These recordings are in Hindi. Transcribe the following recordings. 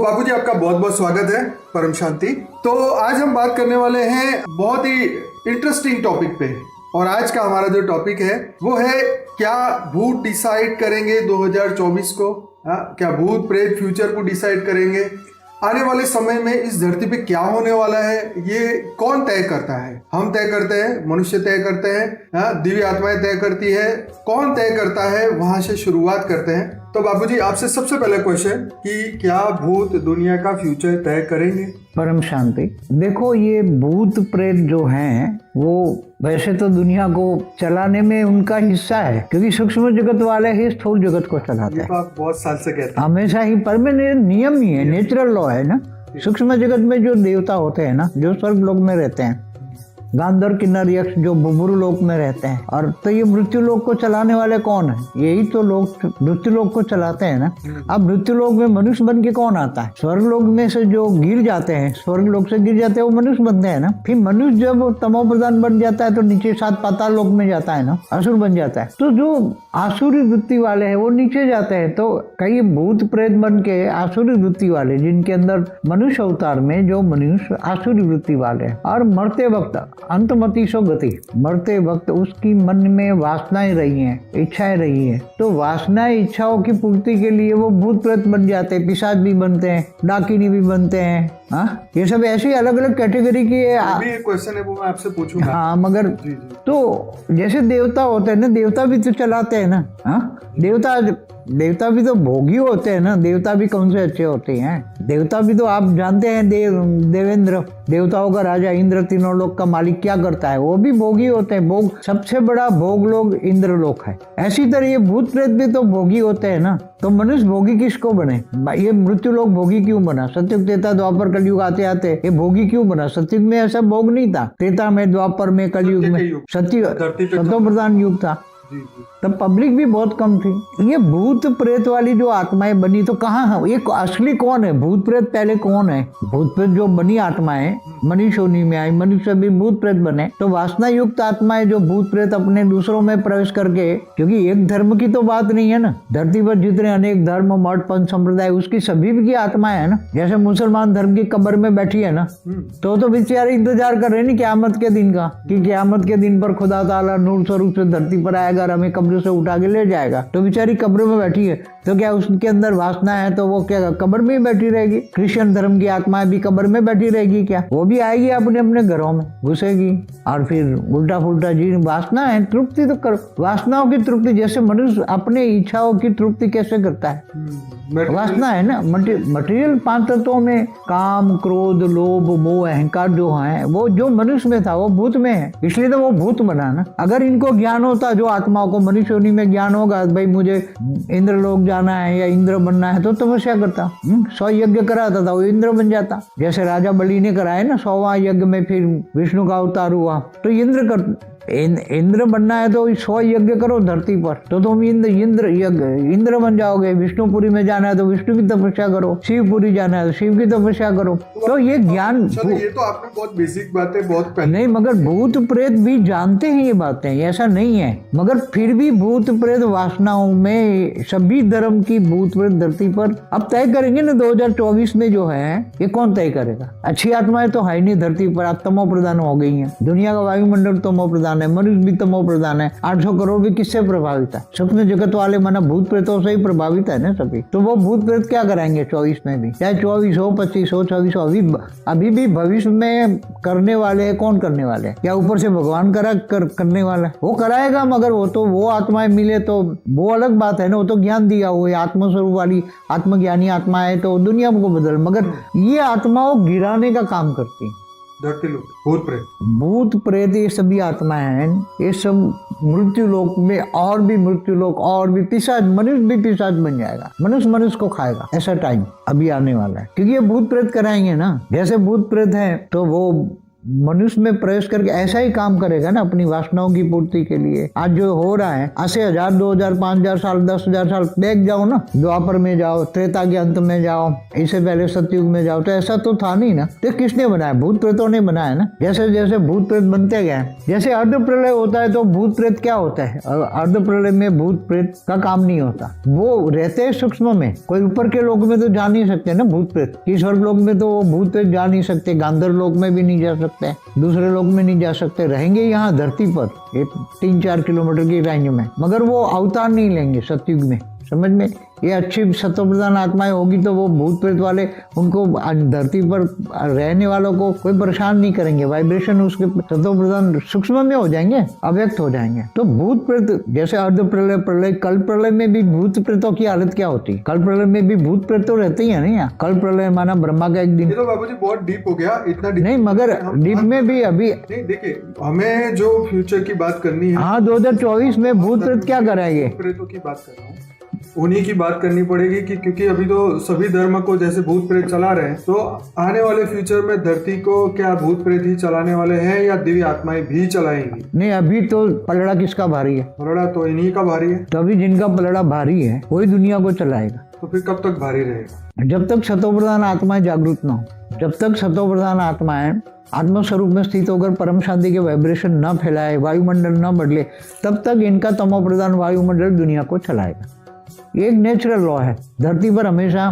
बापूजी आपका बहुत बहुत स्वागत है परम शांति। तो आज हम बात करने वाले हैं बहुत ही इंटरेस्टिंग टॉपिक पे, और आज का हमारा जो टॉपिक है वो है क्या भूत डिसाइड करेंगे 2024 को। क्या भूत प्रेत फ्यूचर को डिसाइड करेंगे? आने वाले समय में इस धरती पे क्या होने वाला है ये कौन तय करता है? हम तय करते हैं, मनुष्य तय करते हैं, दिव्य आत्माएं तय करती है, कौन तय करता है? वहां से शुरुआत करते हैं। तो बापूजी आपसे सबसे पहला क्वेश्चन कि क्या भूत दुनिया का फ्यूचर तय करेंगे? परम शांति। देखो, ये भूत प्रेत जो हैं वो वैसे तो दुनिया को चलाने में उनका हिस्सा है, क्योंकि सूक्ष्म जगत वाले ही स्थूल जगत को चलाते हैं। ये आप बहुत साल से कहते हैं, हमेशा ही परमानेंट नियम ही है, नेचुरल लॉ है ना। सूक्ष्म जगत में जो देवता होते हैं ना, जो स्वर्ग लोक में रहते हैं, गांधर्व किन्नर यक्ष जो बुबुरु लोक में रहते हैं, और तो ये मृत्यु लोक को चलाने वाले कौन है? यही तो लोग मृत्यु लोक को चलाते हैं ना। अब मृत्यु लोक में मनुष्य बन के कौन आता है? स्वर्ग लोक में से जो गिर जाते हैं, स्वर्ग लोक से गिर जाते हैं, वो मनुष्य बनते हैं ना। फिर मनुष्य जब तमो प्रधान बन जाता है तो नीचे 7 पाताल लोक में जाता है ना, असुर बन जाता है। तो जो आसुरी वृत्ति वाले हैं वो नीचे जाते हैं। तो कई भूत प्रेत बन के आसुरी वृत्ति वाले, जिनके अंदर मनुष्य अवतार में जो मनुष्य आसुरी वृत्ति वाले हैं, और मरते वक्त अंतमति सो गति, मरते वक्त उसकी मन में वासनाएं रही हैं, इच्छाएं रही हैं, तो वासनाएं इच्छाओं की पूर्ति के लिए वो भूत प्रेत बन जाते हैं, पिशाच भी बनते हैं, डाकिनी भी बनते हैं। ये सब ऐसी अलग अलग कैटेगरी की क्वेश्चन है वो मैं आपसे पूछूंगा। हाँ, मगर जी। तो जैसे देवता होते हैं ना, देवता भी तो चलाते हैं ना। देवता भी तो भोगी होते हैं ना। देवता भी कौन से अच्छे होते हैं? देवता भी तो आप जानते हैं, देवेंद्र देवताओं का राजा इंद्र, तीनों लोक का मालिक क्या करता है? वो भी भोगी होते हैं। भोग, सबसे बड़ा भोग लोग इंद्र लोक है। ऐसी तरह ये भूत प्रेत भी तो भोगी होते हैं ना। तो मनुष्य भोगी किसको बने? ये मृत्यु लोक भोगी क्यों बना? सतयुग, त्रेता, द्वापर, कलयुग आते आते ये भोगी क्यों बना? सतयुग में ऐसा भोग नहीं था, त्रेता में, द्वापर में, कलयुग में सत्य प्रधान युग था, तब पब्लिक भी बहुत कम थी। ये भूत प्रेत वाली जो आत्माएं बनी तो कहाँ है ये? असली कौन है? भूत प्रेत पहले कौन है? भूत प्रेत जो बनी आत्माएं मनुष्य योनि में आई, मनुष्य भी भूत प्रेत बने, तो वासना युक्त आत्माएं जो भूत प्रेत अपने दूसरों में प्रवेश करके, क्योंकि एक धर्म की तो बात नहीं है ना, धरती पर जितने अनेक धर्म, मठ, पंथ, संप्रदाय, उसकी सभी की आत्माएं है ना। जैसे मुसलमान धर्म की कब्र में बैठी है ना, तो बेचारे इंतजार कर रहे हैं क़यामत के दिन का, कि क़यामत के दिन पर खुदा ताला नूर स्वरूप से धरती पर आएगा और हमें कब्र से उठा के ले जाएगा। तो बेचारी कब्र में बैठी है, तो क्या उसके अंदर वासना है तो वो क्या कब्र में ही बैठी रहेगी? क्रिश्चियन धर्म की आत्माएं भी कब्र में बैठी रहेगी क्या? वो भी आएगी अपने अपने घरों में घुसेगी, और फिर उल्टा फुल्टा जी वासना है, तृप्ति तो कर, वासनाओं की तृप्ति। जैसे मनुष्य अपने इच्छाओं की तृप्ति कैसे करता है? वासना है ना। मटेरियल 5 तत्वों में काम, क्रोध, लोभ, मोह, अहंकार जो है, वो जो मनुष्य में था वो भूत में है, इसलिए तो वो भूत बना ना। अगर इनको ज्ञान होता, जो आत्माओं को मनुष्य योनि में ज्ञान होगा, भाई मुझे इंद्र लोक जाना है या इंद्र बनना है, तो तपस्या करता, 100 यज्ञ कराता था, वो इंद्र बन जाता। जैसे राजा बलि ने कराया ना 100वां यज्ञ में, फिर विष्णु का अवतार हुआ, तो इंद्र बनना है तो 100 यज्ञ करो धरती पर, तो तुम इंद्र बन जाओगे। विष्णुपुरी में जाना है तो विष्णु की तपस्या करो, शिवपुरी जाना है तो शिव की तपस्या करो। तो ये ज्ञान, ये तो आपने बहुत बेसिक बातें बहुत पहले नहीं, मगर भूत प्रेत भी जानते हैं ये बातें, ऐसा नहीं है। मगर फिर भी भूत प्रेत वासनाओं में सभी धर्म की भूत प्रेत धरती पर अब तय करेंगे ना 2024 में। जो है ये कौन तय करेगा? अच्छी आत्माएं तो है नहीं धरती पर, अब तमो प्रधान हो गई है। दुनिया का वायुमंडल तमो प्रधान है, मनुष्य भी तमो प्रधान है। 800 करोड़ भी किससे प्रभावित है? सूक्ष्म जगत वाले माना भूत प्रेतों से ही प्रभावित है ना सभी। तो वो भूत प्रेत क्या कराएंगे 24 में भी? चाहे 24 हो, 25 हो, 26 हो, अभी भी भविष्य में करने वाले हैं। कौन करने वाले हैं? या ऊपर से भगवान करने वाला है? वो कराएगा, मगर वो तो वो आत्माएं मिले तो वो अलग बात है ना। वो तो ज्ञान दिया हुआ है, आत्मस्वरूप वाली आत्मज्ञानी आत्मा है तो दुनिया को बदल, मगर ये आत्माओं गिराने का काम करती है। धरती लोग भूत प्रेत ये सभी आत्माएं हैं, ये सब मृत्यु लोक में, और भी मृत्यु लोक, और भी पिशाच, मनुष्य भी पिशाच बन जाएगा, मनुष्य को खाएगा। ऐसा टाइम अभी आने वाला है, क्योंकि ये भूत प्रेत कराएंगे ना। जैसे भूत प्रेत है तो वो मनुष्य में प्रवेश करके ऐसा ही काम करेगा ना अपनी वासनाओं की पूर्ति के लिए। आज जो हो रहा है, 80,000 2,000 5,000 साल 10,000 साल बैक जाओ ना, द्वापर में जाओ, त्रेता के अंत में जाओ, इससे पहले सतयुग में जाओ, तो ऐसा तो था नहीं ना। तो किसने बनाया? भूत प्रेतों ने बनाया ना। जैसे जैसे भूत प्रेत बनते गए, जैसे अर्ध प्रलय होता है तो भूत प्रेत क्या होता है? अर्ध प्रलय में भूत प्रेत का काम नहीं होता, वो रहते हैं सूक्ष्म में। कोई ऊपर के लोक में तो जा नहीं सकते ना भूत प्रेत, ईश्वर लोक में तो वो भूत प्रेत जा नहीं सकते, गांधर लोक में भी नहीं जा सकते, दूसरे लोक में नहीं जा सकते, रहेंगे यहाँ धरती पर 3-4 किलोमीटर की रेंज में, मगर वो अवतार नहीं लेंगे सतयुग में। समझ में? ये अच्छी सत्वप्रधान आत्माएं होगी तो वो भूत प्रेत वाले उनको धरती पर रहने वालों को कोई परेशान नहीं करेंगे, वाइब्रेशन उसके सत्वप्रधान सूक्ष्म में हो जाएंगे, अव्यक्त हो जाएंगे। तो भूत प्रेत जैसे अर्ध प्रलय, प्रलय, कल प्रलय में भी भूत प्रेतों की हालत क्या होती है? कल प्रलय में भी भूत प्रेत तो रहते ही है ना। यहाँ कल प्रलय माना ब्रह्मा का एक दिन। ये तो बाबूजी बहुत डीप हो गया, इतना डीप नहीं, मगर डीप में भी अभी नहीं। देखिए, हमें जो फ्यूचर की बात करनी है, हाँ 2024 में भूत प्रेत क्या कराएंगे? प्रेतों की बात कर रहा हूँ, उन्हीं की बात करनी पड़ेगी कि क्योंकि अभी तो सभी धर्म को जैसे भूत प्रेत चला रहे हैं, तो आने वाले फ्यूचर में धरती को क्या भूत प्रेत ही चलाने वाले हैं या दिव्य आत्माएं भी चलाएंगी? नहीं, अभी तो पलड़ा किसका भारी है? पलड़ा तो इन्हीं का भारी है। तो अभी जिनका पलड़ा भारी है वही दुनिया को चलाएगा। तो फिर कब तक भारी रहेगा? जब तक सतोप्रधान आत्माएं जागरूक न हो, जब तक सतोप्रधान आत्माएं आत्मस्वरूप में स्थित होकर परम शांति के वाइब्रेशन न फैलाए, वायुमंडल न बदले, तब तक इनका तमोप्रधान वायुमंडल दुनिया को चलाएगा। ये एक नेचुरल लॉ है। धरती पर हमेशा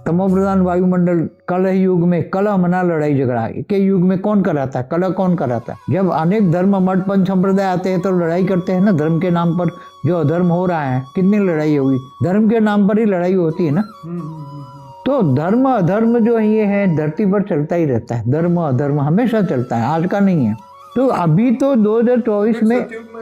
तमोप्रधान वायुमंडल, कलह युग में कलह मना लड़ाई झगड़ा के युग में कौन कराता है? कलह कौन कराता है? जब अनेक धर्म मठ पंच संप्रदाय आते हैं तो लड़ाई करते हैं ना, धर्म के नाम पर। जो अधर्म हो रहा है, कितनी लड़ाई होगी? धर्म के नाम पर ही लड़ाई होती है ना। तो धर्म अधर्म जो ये है धरती पर चलता ही रहता है, धर्म अधर्म हमेशा चलता है, आज का नहीं है। तो अभी तो 2024 में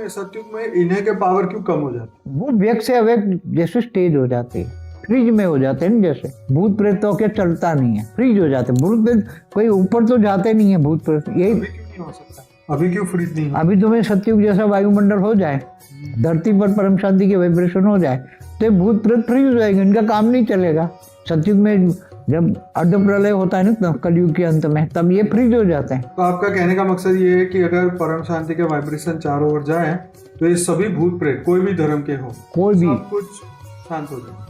सतयुग में इन्हें के पावर क्यों कम हो जाती? वो व्यक्त से अव्यक्त जैसे स्टेज हो जाते हैं, फ्रीज में हो जाते हैं ना। जैसे भूत प्रेतों के चलता नहीं है, फ्रीज हो जाते हैं। भूत प्रेत कोई ऊपर तो जाते नहीं है भूत प्रेत। यही अभी क्यों नहीं हो सकता? अभी क्यों फ्रीज नहीं? अभी तुम्हें सतयुग जैसा वायुमंडल हो जाए, धरती पर परम शांति के वाइब्रेशन हो जाए, तो भूत प्रेत फ्रीज हो जाएंगे, इनका काम नहीं चलेगा। सतयुग में जब अर्ध प्रलय होता है ना कलयुग के अंत में, तब ये फ्रीज हो जाते हैं। तो आपका कहने का मकसद ये है कि अगर परम शांति के वाइब्रेशन चारों ओर जाए तो ये सभी भूत प्रेत कोई भी धर्म के हो, कोई भी सब कुछ शांत हो जाए।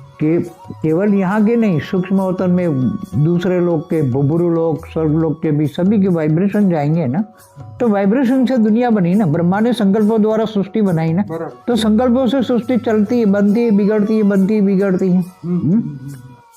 केवल यहाँ के नहीं, सूक्ष्म अवतरण में दूसरे लोग के, बुबुरु लोग, स्वर्ग लोग के भी सभी के वाइब्रेशन जाएंगे ना। तो वाइब्रेशन से दुनिया बनी ना, ब्रह्मा ने संकल्पों द्वारा सृष्टि बनाई ना। तो संकल्पों से सृष्टि चलती है, बनती है, बिगड़ती है, बनती है, बिगड़ती है।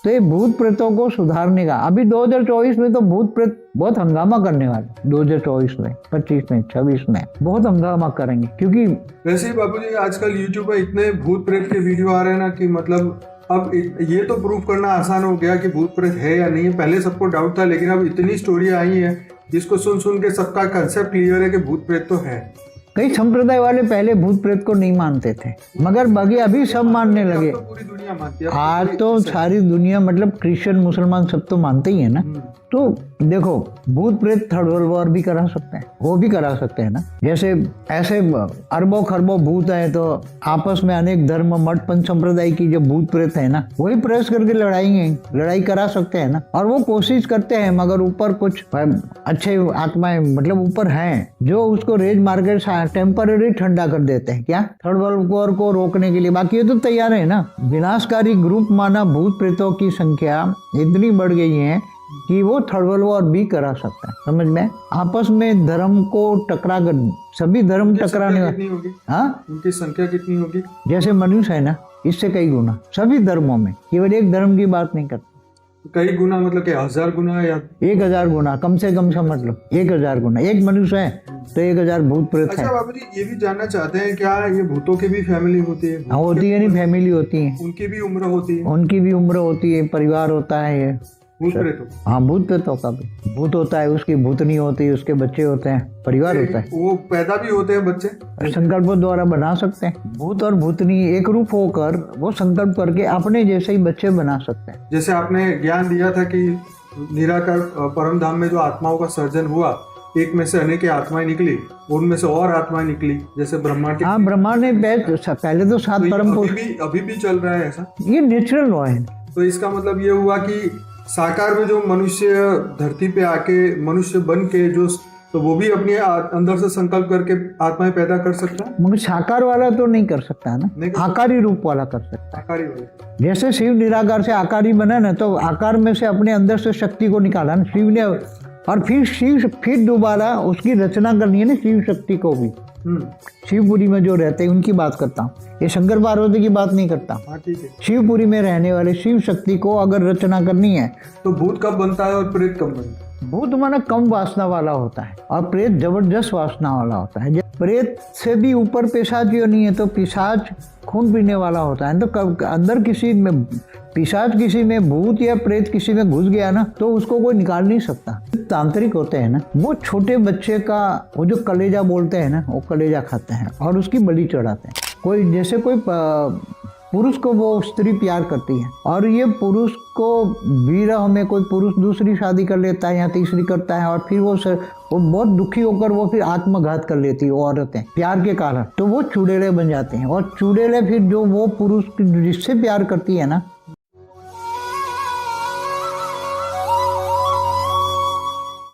तो ये भूत प्रेतों को सुधारने का अभी 2024 में तो भूत प्रेत बहुत हंगामा करने वाले। 2024 में, 25 में, 26 में बहुत हंगामा करेंगे। क्योंकि वैसे ही बाबूजी आजकल यूट्यूब पे इतने भूत प्रेत के वीडियो आ रहे हैं ना कि मतलब अब ये तो प्रूव करना आसान हो गया कि भूत प्रेत है या नहीं है। पहले सबको डाउट था, लेकिन अब इतनी स्टोरी आई है जिसको सुन सुन के सबका कंसेप्ट क्लियर है कि भूत प्रेत तो है। कई संप्रदाय वाले पहले भूत प्रेत को नहीं मानते थे, मगर बाकी अभी सब मानने लगे। तो पूरी दुनिया मानती है आज तो सारी दुनिया, मतलब क्रिश्चियन मुसलमान सब तो मानते ही है ना। तो देखो, भूत प्रेत थर्ड वर्ल्ड वॉर भी करा सकते हैं, वो भी करा सकते हैं ना। जैसे ऐसे अरबों खरबों भूत है तो आपस में अनेक धर्म मठ पंच संप्रदाय की जो भूत प्रेत है ना, वही प्रेस करके लड़ाई करा सकते हैं ना। और वो कोशिश करते हैं, मगर ऊपर कुछ अच्छे आत्माएं मतलब ऊपर हैं जो उसको रेज मार कर टेम्पररी ठंडा कर देते हैं, क्या थर्ड वर्ल्ड वॉर को रोकने के लिए। बाकी ये तो तैयार है ना। विनाशकारी ग्रुप माना भूत प्रेतों की संख्या इतनी बढ़ गई है कि वो थर्ड वर्ल्ड वॉर भी करा सकता है। समझ में? आपस में धर्म को टकरा कर, सभी धर्म टकराने वाले। हाँ, उनकी संख्या कितनी होगी? जैसे मनुष्य है ना, इससे कई गुना सभी धर्मों में, केवल एक धर्म की बात नहीं करते। कई गुना मतलब क्या, 1000 गुना या 1000 गुना कम से कम का मतलब 1000 गुना। एक मनुष्य है तो 1000 भूत प्रेत है। अच्छा बाबू जी, ये भी जानना चाहते हैं क्या ये भूतों की भी फैमिली होती है? हाँ, होती है, नहीं फैमिली होती है, उनकी भी उम्र होती है? उनकी भी उम्र होती है, परिवार होता है ये भूत प्रेतों। हाँ, भूत प्रेतों का भी भूत होता है, उसकी भूतनी होती है, उसके बच्चे होते हैं, परिवार होता है। वो पैदा भी होते हैं बच्चे? संकल्पों द्वारा बना सकते हैं। भूत और भूतनी एक रूप होकर वो संकल्प करके अपने जैसे ही बच्चे बना सकते हैं। जैसे आपने ज्ञान दिया था कि निराकार परम धाम में जो आत्माओं का सर्जन हुआ, एक में से अनेक आत्माएं निकली, उनमें से और आत्माएं निकली, जैसे ब्रह्मा के। हाँ, ब्रह्मा ने पहले तो 7 परम पुरुष। अभी भी चल रहा है ऐसा? ये नेचुरल लॉ है। तो इसका मतलब ये हुआ कि साकार में जो मनुष्य धरती पे आके मनुष्य बन के जो तो वो भी अपने अंदर से संकल्प करके आत्माएं पैदा कर सकता है? मगर साकार वाला तो नहीं कर सकता है नहीं ना, कर आकारी रूप वाला कर सकता है। आकारी वाले। जैसे शिव निराकार से आकारी बना ना, तो आकार में से अपने अंदर से शक्ति को निकाला ना शिव ने, और फिर दोबारा उसकी रचना करनी है ना शिव शक्ति को भी। शिवपुरी में जो रहते हैं उनकी बात करता हूँ, ये शंकर पार्वती की बात नहीं करता। हाँ ठीक है। शिवपुरी में रहने वाले शिव शक्ति को अगर रचना करनी है, तो भूत कब बनता है और प्रेत कब बनता है? भूत माना कम वासना वाला होता है और प्रेत जबरदस्त वासना वाला होता है। प्रेत से भी ऊपर पिशाच योनि है, तो पिशाच खून पीने वाला होता है। तो अंदर किसी में पिशाच, किसी में भूत या प्रेत किसी में घुस गया ना, तो उसको कोई निकाल नहीं सकता। तांत्रिक होते हैं ना, वो छोटे बच्चे का वो जो कलेजा बोलते हैं ना, वो कलेजा खाते हैं और उसकी बलि चढ़ाते हैं। कोई जैसे कोई पुरुष को वो स्त्री प्यार करती है और ये पुरुष को विरह में कोई पुरुष दूसरी शादी कर लेता है या तीसरी करता है, और फिर वो बहुत दुखी होकर वो फिर आत्मघात कर लेती है वो औरतें प्यार के कारण। तो वो चुड़ैले बन जाते हैं, और चुड़ैले फिर जो वो पुरुष जिससे प्यार करती है ना,